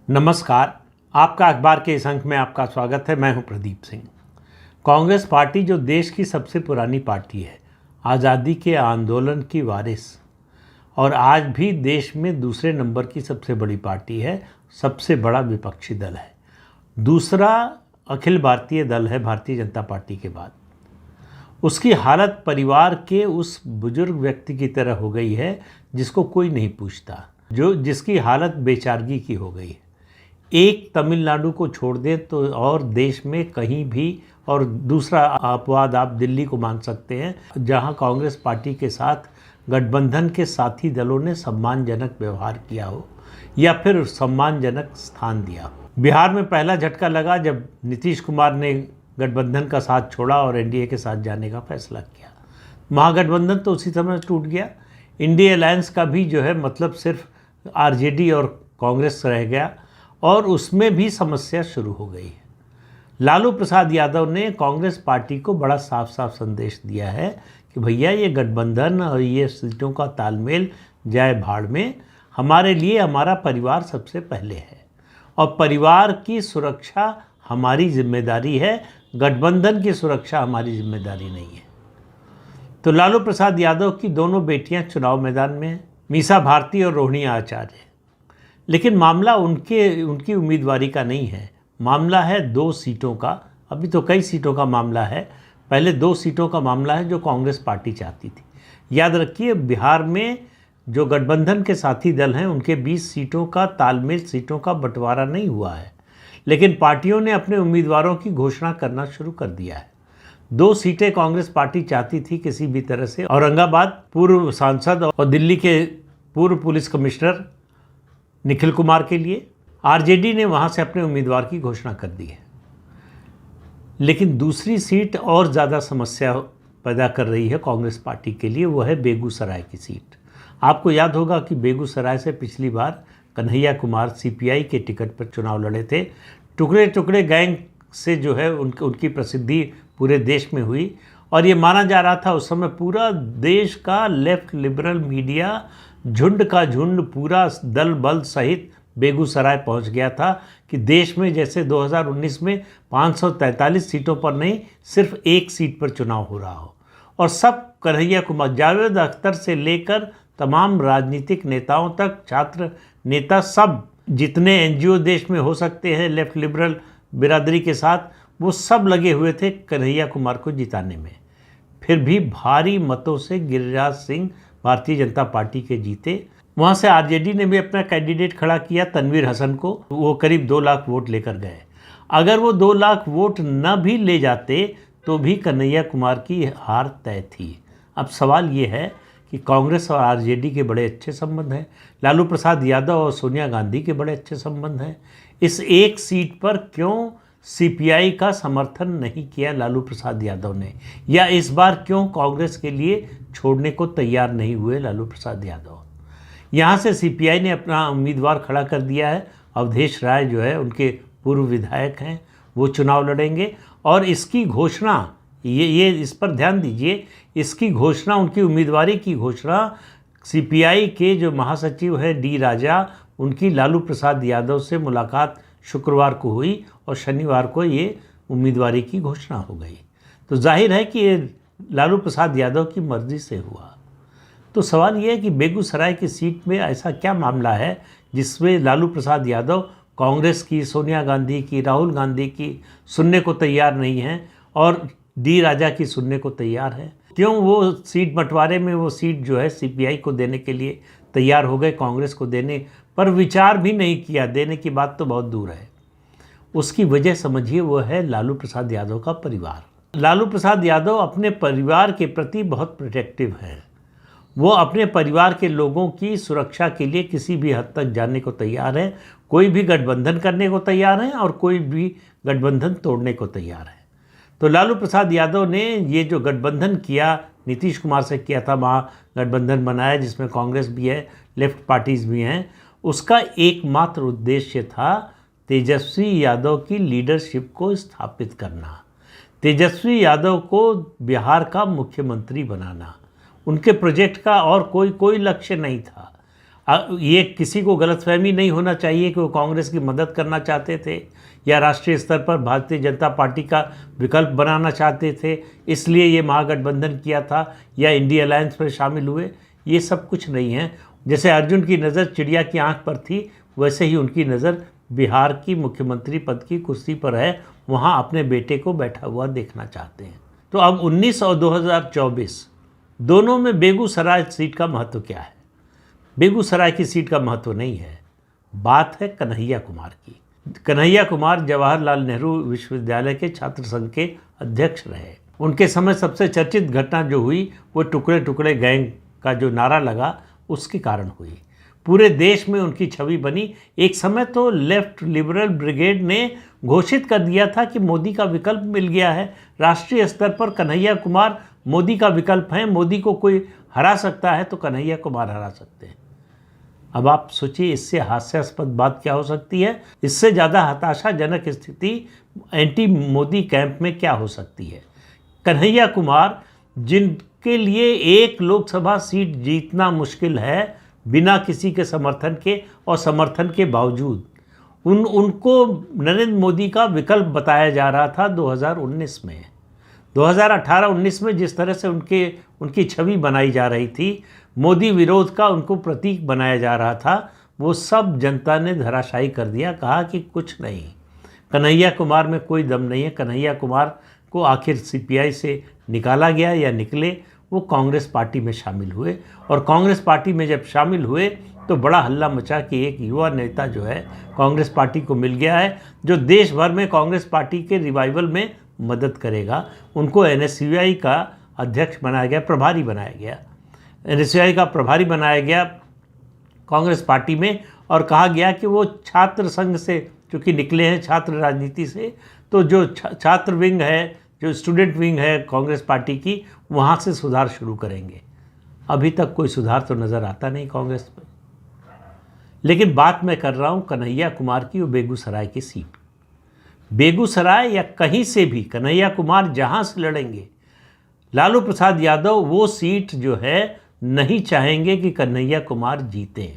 नमस्कार। आपका अखबार के इस अंक में आपका स्वागत है। मैं हूं प्रदीप सिंह। कांग्रेस पार्टी जो देश की सबसे पुरानी पार्टी है, आज़ादी के आंदोलन की वारिस और आज भी देश में दूसरे नंबर की सबसे बड़ी पार्टी है, सबसे बड़ा विपक्षी दल है। दूसरा अखिल भारतीय दल है भारतीय जनता पार्टी के बाद। उसकी हालत परिवार के उस बुजुर्ग व्यक्ति की तरह हो गई है जिसको कोई नहीं पूछता, जिसकी हालत बेचारगी की हो गई है। एक तमिलनाडु को छोड़ दें तो और देश में कहीं भी, और दूसरा अपवाद आप दिल्ली को मान सकते हैं, जहां कांग्रेस पार्टी के साथ गठबंधन के साथी दलों ने सम्मानजनक व्यवहार किया हो या फिर सम्मानजनक स्थान दिया हो। बिहार में पहला झटका लगा जब नीतीश कुमार ने गठबंधन का साथ छोड़ा और एनडीए के साथ जाने का फैसला किया। महागठबंधन तो उसी समय टूट गया। इंडिया अलायंस का भी जो है मतलब सिर्फ आरजेडी और कांग्रेस रह गया और उसमें भी समस्या शुरू हो गई है। लालू प्रसाद यादव ने कांग्रेस पार्टी को बड़ा साफ साफ संदेश दिया है कि भैया ये गठबंधन और ये सीटों का तालमेल जाए भाड़ में, हमारे लिए हमारा परिवार सबसे पहले है और परिवार की सुरक्षा हमारी जिम्मेदारी है, गठबंधन की सुरक्षा हमारी जिम्मेदारी नहीं है। तो लालू प्रसाद यादव की दोनों बेटियां चुनाव मैदान में हैं, मीसा भारती और रोहिणी आचार्य। लेकिन मामला उनकी उम्मीदवारी का नहीं है, मामला है 2 सीटों का। अभी तो कई सीटों का मामला है, पहले 2 सीटों का मामला है जो कांग्रेस पार्टी चाहती थी। याद रखिए, बिहार में जो गठबंधन के साथी दल हैं उनके 20 सीटों का तालमेल, सीटों का बंटवारा नहीं हुआ है, लेकिन पार्टियों ने अपने उम्मीदवारों की घोषणा करना शुरू कर दिया है। 2 सीटें कांग्रेस पार्टी चाहती थी किसी भी तरह से, औरंगाबाद पूर्व सांसद और दिल्ली के पूर्व पुलिस कमिश्नर निखिल कुमार के लिए। आरजेडी ने वहां से अपने उम्मीदवार की घोषणा कर दी है। लेकिन दूसरी सीट और ज़्यादा समस्या पैदा कर रही है कांग्रेस पार्टी के लिए, वो है बेगूसराय की सीट। आपको याद होगा कि बेगूसराय से पिछली बार कन्हैया कुमार सीपीआई के टिकट पर चुनाव लड़े थे। टुकड़े टुकड़े गैंग से जो है उनकी प्रसिद्धि पूरे देश में हुई और ये माना जा रहा था उस समय पूरा देश का लेफ्ट लिबरल मीडिया झुंड का झुंड पूरा दल बल सहित बेगूसराय पहुंच गया था कि देश में जैसे 2019 में 543 सीटों पर नहीं, सिर्फ 1 सीट पर चुनाव हो रहा हो। और सब कन्हैया कुमार, जावेद अख्तर से लेकर तमाम राजनीतिक नेताओं तक, छात्र नेता, सब जितने एनजीओ देश में हो सकते हैं लेफ्ट लिबरल बिरादरी के साथ, वो सब लगे हुए थे कन्हैया कुमार को जिताने में। फिर भी भारी मतों से गिरिराज सिंह भारतीय जनता पार्टी के जीते। वहाँ से आरजेडी ने भी अपना कैंडिडेट खड़ा किया, तनवीर हसन को। वो करीब 2 लाख वोट लेकर गए। अगर वो 2 लाख वोट न भी ले जाते तो भी कन्हैया कुमार की हार तय थी। अब सवाल ये है कि कांग्रेस और आरजेडी के बड़े अच्छे संबंध हैं, लालू प्रसाद यादव और सोनिया गांधी के बड़े अच्छे संबंध हैं। इस एक सीट पर क्यों सीपीआई का समर्थन नहीं किया लालू प्रसाद यादव ने, या इस बार क्यों कांग्रेस के लिए छोड़ने को तैयार नहीं हुए लालू प्रसाद यादव? यहाँ से सीपीआई ने अपना उम्मीदवार खड़ा कर दिया है। अवधेश राय जो है उनके पूर्व विधायक हैं, वो चुनाव लड़ेंगे और इसकी घोषणा, ये इस पर ध्यान दीजिए, इसकी घोषणा, उनकी उम्मीदवारी की घोषणा सीपीआई के जो महासचिव है डी राजा, उनकी लालू प्रसाद यादव से मुलाकात शुक्रवार को हुई और शनिवार को ये उम्मीदवारी की घोषणा हो गई। तो जाहिर है कि ये लालू प्रसाद यादव की मर्जी से हुआ। तो सवाल ये है कि बेगूसराय की सीट में ऐसा क्या मामला है जिसमें लालू प्रसाद यादव कांग्रेस की, सोनिया गांधी की, राहुल गांधी की सुनने को तैयार नहीं हैं और डी राजा की सुनने को तैयार है? क्यों वो सीट बंटवारे में वो सीट जो है सीपीआई को देने के लिए तैयार हो गए, कांग्रेस को देने पर विचार भी नहीं किया? देने की बात तो बहुत दूर है। उसकी वजह समझिए, वो है लालू प्रसाद यादव का परिवार। लालू प्रसाद यादव अपने परिवार के प्रति बहुत प्रोटेक्टिव हैं। वो अपने परिवार के लोगों की सुरक्षा के लिए किसी भी हद तक जाने को तैयार है। कोई भी गठबंधन करने को तैयार है और कोई भी गठबंधन तोड़ने को तैयार है। तो लालू प्रसाद यादव ने ये जो गठबंधन किया, नीतीश कुमार से किया था, महागठबंधन बनाया जिसमें कांग्रेस भी है, लेफ्ट पार्टीज भी हैं, उसका एकमात्र उद्देश्य था तेजस्वी यादव की लीडरशिप को स्थापित करना, तेजस्वी यादव को बिहार का मुख्यमंत्री बनाना। उनके प्रोजेक्ट का और कोई लक्ष्य नहीं था। ये किसी को गलतफहमी नहीं होना चाहिए कि वो कांग्रेस की मदद करना चाहते थे या राष्ट्रीय स्तर पर भारतीय जनता पार्टी का विकल्प बनाना चाहते थे, इसलिए ये महागठबंधन किया था या इंडिया अलायंस में शामिल हुए। ये सब कुछ नहीं है। जैसे अर्जुन की नज़र चिड़िया की आंख पर थी, वैसे ही उनकी नज़र बिहार की मुख्यमंत्री पद की कुर्सी पर है। वहाँ अपने बेटे को बैठा हुआ देखना चाहते हैं। तो अब 19 और 2024 दोनों में बेगूसराय सीट का महत्व क्या है? बेगूसराय की सीट का महत्व नहीं है, बात है कन्हैया कुमार की। कन्हैया कुमार जवाहरलाल नेहरू विश्वविद्यालय के छात्र संघ के अध्यक्ष रहे। उनके समय सबसे चर्चित घटना जो हुई वो टुकड़े टुकड़े गैंग का जो नारा लगा उसके कारण हुई। पूरे देश में उनकी छवि बनी। एक समय तो लेफ्ट लिबरल ब्रिगेड ने घोषित कर दिया था कि मोदी का विकल्प मिल गया है। राष्ट्रीय स्तर पर कन्हैया कुमार मोदी का विकल्प हैं। मोदी को कोई हरा सकता है तो कन्हैया कुमार हरा सकते हैं। अब आप सोचिए इससे हास्यास्पद बात क्या हो सकती है? इससे ज़्यादा हताशाजनक स्थिति एंटी मोदी कैंप में क्या हो सकती है? कन्हैया कुमार, जिनके लिए एक लोकसभा सीट जीतना मुश्किल है बिना किसी के समर्थन के और समर्थन के बावजूद, उनको नरेंद्र मोदी का विकल्प बताया जा रहा था 2019 में। 2018-19 में जिस तरह से उनकी छवि बनाई जा रही थी, मोदी विरोध का उनको प्रतीक बनाया जा रहा था, वो सब जनता ने धराशायी कर दिया। कहा कि कुछ नहीं, कन्हैया कुमार में कोई दम नहीं है। कन्हैया कुमार को आखिर सीपीआई से निकाला गया या निकले, वो कांग्रेस पार्टी में शामिल हुए। और कांग्रेस पार्टी में जब शामिल हुए तो बड़ा हल्ला मचा कि एक युवा नेता जो है कांग्रेस पार्टी को मिल गया है, जो देश भर में कांग्रेस पार्टी के रिवाइवल में मदद करेगा। उनको एनएसयूआई का अध्यक्ष बनाया गया, प्रभारी बनाया गया। एनएसयूआई का प्रभारी बनाया गया कांग्रेस पार्टी में, और कहा गया कि वो छात्र संघ से चूँकि निकले हैं, छात्र राजनीति से, तो जो छात्र विंग है, जो स्टूडेंट विंग है कांग्रेस पार्टी की, वहाँ से सुधार शुरू करेंगे। अभी तक कोई सुधार तो नज़र आता नहीं कांग्रेस में। लेकिन बात मैं कर रहा हूँ कन्हैया कुमार की, वो बेगूसराय की सीट। बेगूसराय या कहीं से भी कन्हैया कुमार जहाँ से लड़ेंगे, लालू प्रसाद यादव वो सीट जो है नहीं चाहेंगे कि कन्हैया कुमार जीते।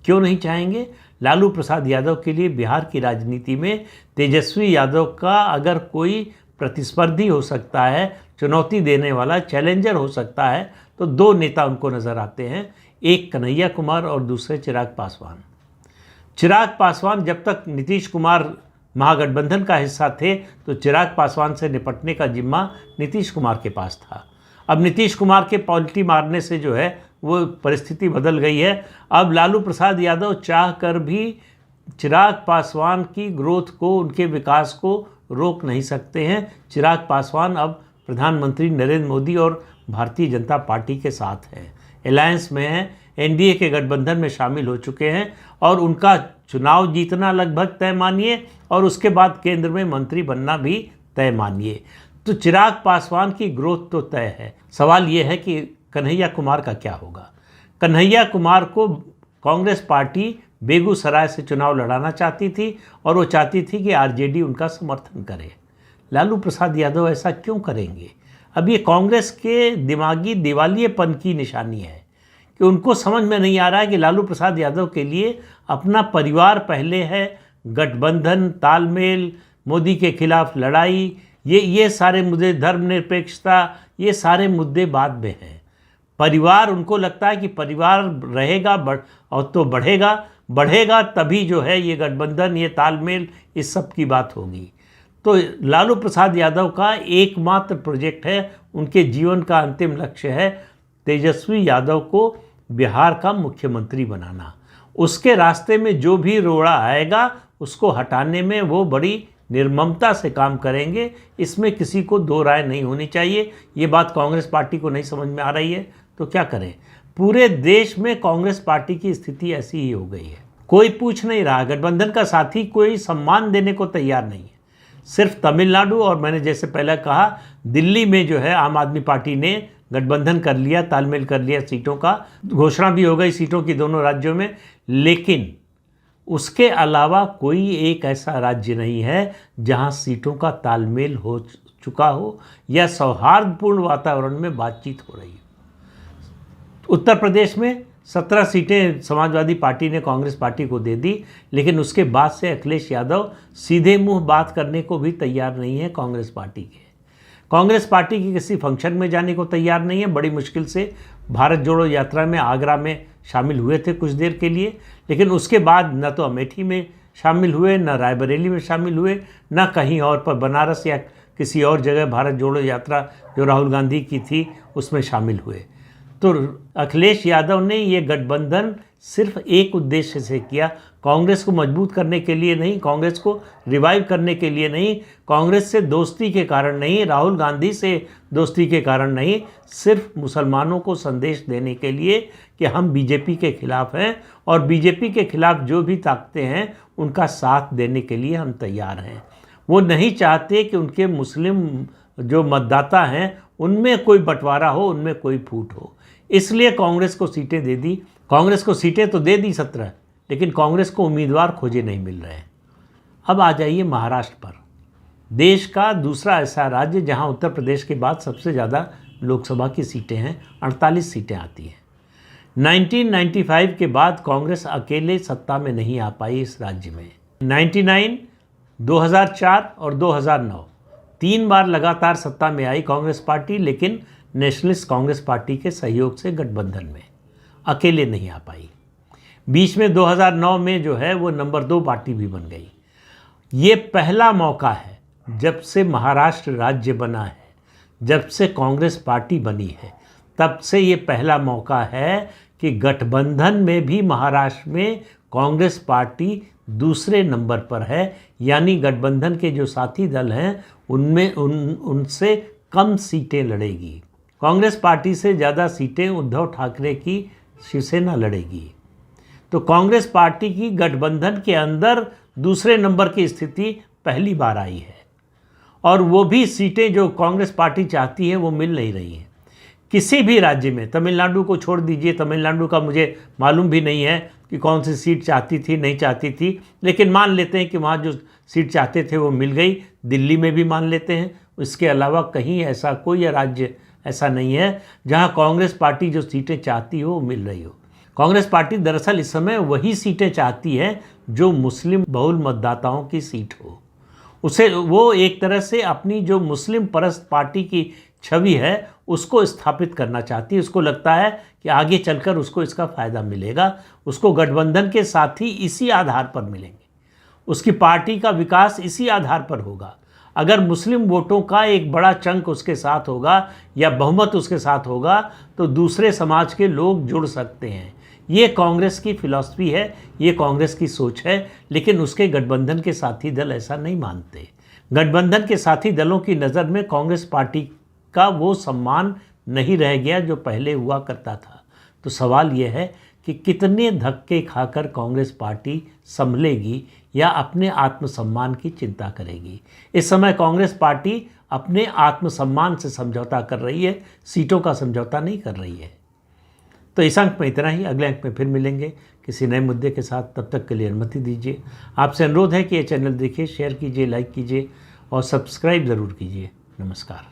क्यों नहीं चाहेंगे? लालू प्रसाद यादव के लिए बिहार की राजनीति में तेजस्वी यादव का अगर कोई प्रतिस्पर्धी हो सकता है, चुनौती देने वाला चैलेंजर हो सकता है, तो दो नेता उनको नज़र आते हैं, एक कन्हैया कुमार और दूसरे चिराग पासवान। चिराग पासवान जब तक नीतीश कुमार महागठबंधन का हिस्सा थे तो चिराग पासवान से निपटने का जिम्मा नीतीश कुमार के पास था। अब नीतीश कुमार के पॉलिटी मारने से जो है वो परिस्थिति बदल गई है। अब लालू प्रसाद यादव चाह कर भी चिराग पासवान की ग्रोथ को, उनके विकास को रोक नहीं सकते हैं। चिराग पासवान अब प्रधानमंत्री नरेंद्र मोदी और भारतीय जनता पार्टी के साथ हैं, अलायंस में हैं, एनडीए के गठबंधन में शामिल हो चुके हैं, और उनका चुनाव जीतना लगभग तय मानिए और उसके बाद केंद्र में मंत्री बनना भी तय मानिए। तो चिराग पासवान की ग्रोथ तो तय है। सवाल ये है कि कन्हैया कुमार का क्या होगा। कन्हैया कुमार को कांग्रेस पार्टी बेगूसराय से चुनाव लड़ाना चाहती थी और वो चाहती थी कि आरजेडी उनका समर्थन करे। लालू प्रसाद यादव ऐसा क्यों करेंगे? अब ये कांग्रेस के दिमागी दिवालियेपन की निशानी है कि उनको समझ में नहीं आ रहा है कि लालू प्रसाद यादव के लिए अपना परिवार पहले है, गठबंधन, तालमेल, मोदी के खिलाफ लड़ाई, ये सारे मुद्दे, धर्मनिरपेक्षता, ये सारे मुद्दे बाद में हैं। परिवार, उनको लगता है कि परिवार रहेगा और तो बढ़ेगा तभी जो है ये गठबंधन, ये तालमेल, इस सब की बात होगी। तो लालू प्रसाद यादव का एकमात्र प्रोजेक्ट है, उनके जीवन का अंतिम लक्ष्य है तेजस्वी यादव को बिहार का मुख्यमंत्री बनाना। उसके रास्ते में जो भी रोड़ा आएगा उसको हटाने में वो बड़ी निर्ममता से काम करेंगे। इसमें किसी को दो राय नहीं होनी चाहिए। ये बात कांग्रेस पार्टी को नहीं समझ में आ रही है तो क्या करें? पूरे देश में कांग्रेस पार्टी की स्थिति ऐसी ही हो गई है। कोई पूछ नहीं रहा, गठबंधन का साथी कोई सम्मान देने को तैयार नहीं है। सिर्फ तमिलनाडु और मैंने जैसे पहले कहा दिल्ली में जो है आम आदमी पार्टी ने गठबंधन कर लिया, तालमेल कर लिया, सीटों का घोषणा भी हो गई सीटों की दोनों राज्यों में। लेकिन उसके अलावा कोई एक ऐसा राज्य नहीं है जहां सीटों का तालमेल हो चुका हो या सौहार्दपूर्ण वातावरण में बातचीत हो रही है। उत्तर प्रदेश में 17 सीटें समाजवादी पार्टी ने कांग्रेस पार्टी को दे दी, लेकिन उसके बाद से अखिलेश यादव सीधे मुंह बात करने को भी तैयार नहीं है कांग्रेस पार्टी के। कांग्रेस पार्टी की किसी फंक्शन में जाने को तैयार नहीं है। बड़ी मुश्किल से भारत जोड़ो यात्रा में आगरा में शामिल हुए थे कुछ देर के लिए, लेकिन उसके बाद न तो अमेठी में शामिल हुए, न रायबरेली में शामिल हुए, न कहीं और पर बनारस या किसी और जगह भारत जोड़ो यात्रा जो राहुल गांधी की थी उसमें शामिल हुए। तो अखिलेश यादव ने ये गठबंधन सिर्फ एक उद्देश्य से किया, कांग्रेस को मजबूत करने के लिए नहीं, कांग्रेस को रिवाइव करने के लिए नहीं, कांग्रेस से दोस्ती के कारण नहीं, राहुल गांधी से दोस्ती के कारण नहीं, सिर्फ मुसलमानों को संदेश देने के लिए कि हम बीजेपी के खिलाफ हैं और बीजेपी के खिलाफ जो भी ताकतें हैं उनका साथ देने के लिए हम तैयार हैं। वो नहीं चाहते कि उनके मुस्लिम जो मतदाता हैं उनमें कोई बंटवारा हो, उनमें कोई फूट हो, इसलिए कांग्रेस को सीटें दे दी। कांग्रेस को सीटें तो दे दी 17, लेकिन कांग्रेस को उम्मीदवार खोजे नहीं मिल रहे हैं। अब आ जाइए महाराष्ट्र पर, देश का दूसरा ऐसा राज्य जहां उत्तर प्रदेश के बाद सबसे ज़्यादा लोकसभा की सीटें हैं, 48 सीटें आती हैं। 1995 के बाद कांग्रेस अकेले सत्ता में नहीं आ पाई इस राज्य में। 99, 2004 और 2009 3 बार लगातार सत्ता में आई कांग्रेस पार्टी, लेकिन नेशनलिस्ट कांग्रेस पार्टी के सहयोग से गठबंधन में, अकेले नहीं आ पाई। बीच में 2009 में जो है वो नंबर 2 पार्टी भी बन गई। ये पहला मौका है जब से महाराष्ट्र राज्य बना है, जब से कांग्रेस पार्टी बनी है, तब से ये पहला मौका है कि गठबंधन में भी महाराष्ट्र में कांग्रेस पार्टी दूसरे नंबर पर है, यानी गठबंधन के जो साथी दल हैं उनमें उनसे कम सीटें लड़ेगी। कांग्रेस पार्टी से ज़्यादा सीटें उद्धव ठाकरे की शिवसेना लड़ेगी। तो कांग्रेस पार्टी की गठबंधन के अंदर दूसरे नंबर की स्थिति पहली बार आई है, और वो भी सीटें जो कांग्रेस पार्टी चाहती है वो मिल नहीं रही हैं। किसी भी राज्य में, तमिलनाडु को छोड़ दीजिए, तमिलनाडु का मुझे मालूम भी नहीं है कि कौन सी सीट चाहती थी नहीं चाहती थी, लेकिन मान लेते हैं कि वहाँ जो सीट चाहते थे वो मिल गई। दिल्ली में भी मान लेते हैं। इसके अलावा कहीं ऐसा कोई राज्य ऐसा नहीं है जहाँ कांग्रेस पार्टी जो सीटें चाहती हो वो मिल रही हो। कांग्रेस पार्टी दरअसल इस समय वही सीटें चाहती है जो मुस्लिम बहुल मतदाताओं की सीट हो। उसे वो एक तरह से अपनी जो मुस्लिम परस्त पार्टी की छवि है उसको स्थापित करना चाहती है। उसको लगता है कि आगे चलकर उसको इसका फ़ायदा मिलेगा, उसको गठबंधन के साथी इसी आधार पर मिलेंगे, उसकी पार्टी का विकास इसी आधार पर होगा। अगर मुस्लिम वोटों का एक बड़ा चंक उसके साथ होगा या बहुमत उसके साथ होगा तो दूसरे समाज के लोग जुड़ सकते हैं। ये कांग्रेस की फिलॉसफी है, ये कांग्रेस की सोच है, लेकिन उसके गठबंधन के साथी दल ऐसा नहीं मानते। गठबंधन के साथी दलों की नज़र में कांग्रेस पार्टी का वो सम्मान नहीं रह गया जो पहले हुआ करता था। तो सवाल यह है कि कितने धक्के खाकर कांग्रेस पार्टी संभलेगी या अपने आत्मसम्मान की चिंता करेगी। इस समय कांग्रेस पार्टी अपने आत्मसम्मान से समझौता कर रही है, सीटों का समझौता नहीं कर रही है। तो इस अंक में इतना ही। अगले अंक में फिर मिलेंगे किसी नए मुद्दे के साथ। तब तक के लिए अनुमति दीजिए। आपसे अनुरोध है कि ये चैनल देखिए, शेयर कीजिए, लाइक कीजिए और सब्सक्राइब ज़रूर कीजिए। नमस्कार।